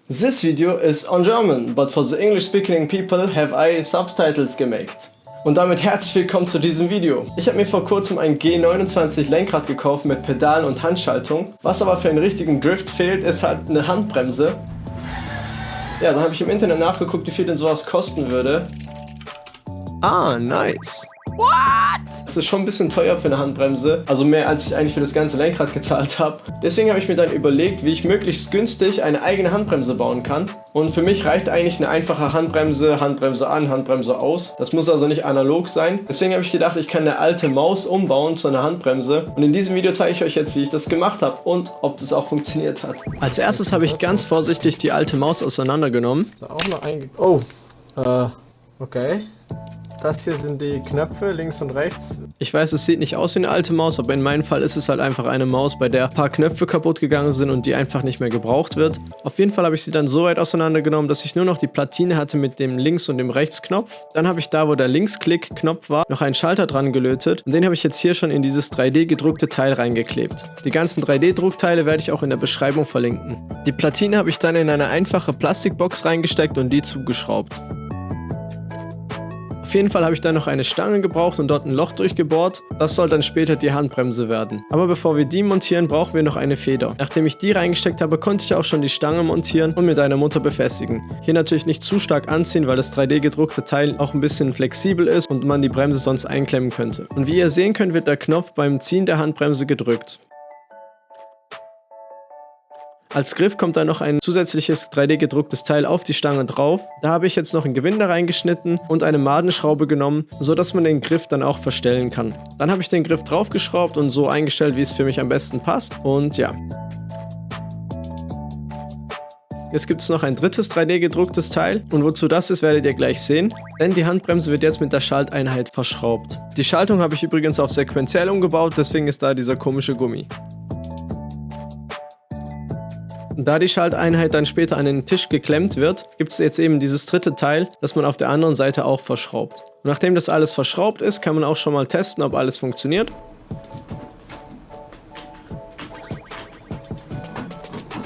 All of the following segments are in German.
This video is on German, but for the English speaking people have I subtitles gemacht. Und damit herzlich willkommen zu diesem Video. Ich habe mir vor kurzem ein G29 Lenkrad gekauft mit Pedalen und Handschaltung. Was aber für einen richtigen Drift fehlt, ist halt eine Handbremse. Ja, dann habe ich im Internet nachgeguckt, wie viel denn sowas kosten würde. Ah, nice. What? Das ist schon ein bisschen teuer für eine Handbremse, also mehr als ich eigentlich für das ganze Lenkrad gezahlt habe. Deswegen habe ich mir dann überlegt, wie ich möglichst günstig eine eigene Handbremse bauen kann. Und für mich reicht eigentlich eine einfache Handbremse, Handbremse an, Handbremse aus. Das muss also nicht analog sein. Deswegen habe ich gedacht, ich kann eine alte Maus umbauen zu einer Handbremse. Und in diesem Video zeige ich euch jetzt, wie ich das gemacht habe und ob das auch funktioniert hat. Als erstes habe ich ganz vorsichtig die alte Maus auseinandergenommen. Ist da auch noch okay. Das hier sind die Knöpfe, links und rechts. Ich weiß, es sieht nicht aus wie eine alte Maus, aber in meinem Fall ist es halt einfach eine Maus, bei der ein paar Knöpfe kaputt gegangen sind und die einfach nicht mehr gebraucht wird. Auf jeden Fall habe ich sie dann so weit auseinandergenommen, dass ich nur noch die Platine hatte mit dem Links- und dem Rechtsknopf. Dann habe ich da, wo der Linksklick-Knopf war, noch einen Schalter dran gelötet und den habe ich jetzt hier schon in dieses 3D gedruckte Teil reingeklebt. Die ganzen 3D-Druckteile werde ich auch in der Beschreibung verlinken. Die Platine habe ich dann in eine einfache Plastikbox reingesteckt und die zugeschraubt. Auf jeden Fall habe ich dann noch eine Stange gebraucht und dort ein Loch durchgebohrt. Das soll dann später die Handbremse werden. Aber bevor wir die montieren, brauchen wir noch eine Feder. Nachdem ich die reingesteckt habe, konnte ich auch schon die Stange montieren und mit einer Mutter befestigen. Hier natürlich nicht zu stark anziehen, weil das 3D gedruckte Teil auch ein bisschen flexibel ist und man die Bremse sonst einklemmen könnte. Und wie ihr sehen könnt, wird der Knopf beim Ziehen der Handbremse gedrückt. Als Griff kommt dann noch ein zusätzliches 3D gedrucktes Teil auf die Stange drauf. Da habe ich jetzt noch ein Gewinde reingeschnitten und eine Madenschraube genommen, sodass man den Griff dann auch verstellen kann. Dann habe ich den Griff draufgeschraubt und so eingestellt, wie es für mich am besten passt. Und ja. Jetzt gibt es noch ein drittes 3D gedrucktes Teil und wozu das ist, werdet ihr gleich sehen, denn die Handbremse wird jetzt mit der Schalteinheit verschraubt. Die Schaltung habe ich übrigens auf sequenziell umgebaut, deswegen ist da dieser komische Gummi. Da die Schalteinheit dann später an den Tisch geklemmt wird, gibt es jetzt eben dieses dritte Teil, das man auf der anderen Seite auch verschraubt. Und nachdem das alles verschraubt ist, kann man auch schon mal testen, ob alles funktioniert.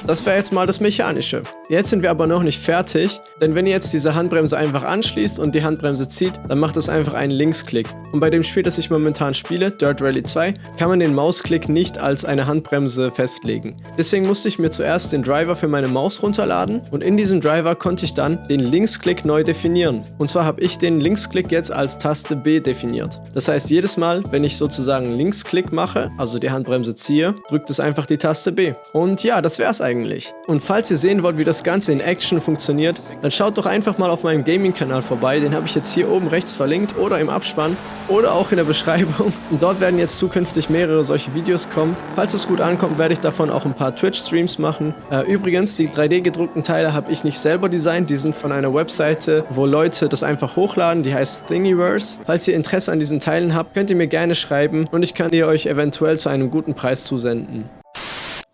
Das wäre jetzt mal das Mechanische. Jetzt sind wir aber noch nicht fertig, denn wenn ihr jetzt diese Handbremse einfach anschließt und die Handbremse zieht, dann macht es einfach einen Linksklick. Und bei dem Spiel, das ich momentan spiele, Dirt Rally 2, kann man den Mausklick nicht als eine Handbremse festlegen. Deswegen musste ich mir zuerst den Driver für meine Maus runterladen und in diesem Driver konnte ich dann den Linksklick neu definieren. Und zwar habe ich den Linksklick jetzt als Taste B definiert. Das heißt, jedes Mal, wenn ich sozusagen Linksklick mache, also die Handbremse ziehe, drückt es einfach die Taste B. Und ja, das wäre es eigentlich. Und falls ihr sehen wollt, wie das Ganze in Action funktioniert, dann schaut doch einfach mal auf meinem Gaming-Kanal vorbei. Den habe ich jetzt hier oben rechts verlinkt oder im Abspann oder auch in der Beschreibung. Und dort werden jetzt zukünftig mehrere solche Videos kommen. Falls es gut ankommt, werde ich davon auch ein paar Twitch-Streams machen. Übrigens, die 3D gedruckten Teile habe ich nicht selber designt. Die sind von einer Webseite, wo Leute das einfach hochladen. Die heißt Thingiverse. Falls ihr Interesse an diesen Teilen habt, könnt ihr mir gerne schreiben und ich kann die euch eventuell zu einem guten Preis zusenden.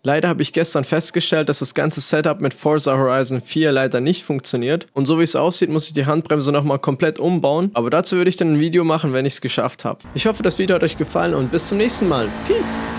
Leider habe ich gestern festgestellt, dass das ganze Setup mit Forza Horizon 4 leider nicht funktioniert. Und so wie es aussieht, muss ich die Handbremse nochmal komplett umbauen. Aber dazu würde ich dann ein Video machen, wenn ich es geschafft habe. Ich hoffe, das Video hat euch gefallen und bis zum nächsten Mal. Peace!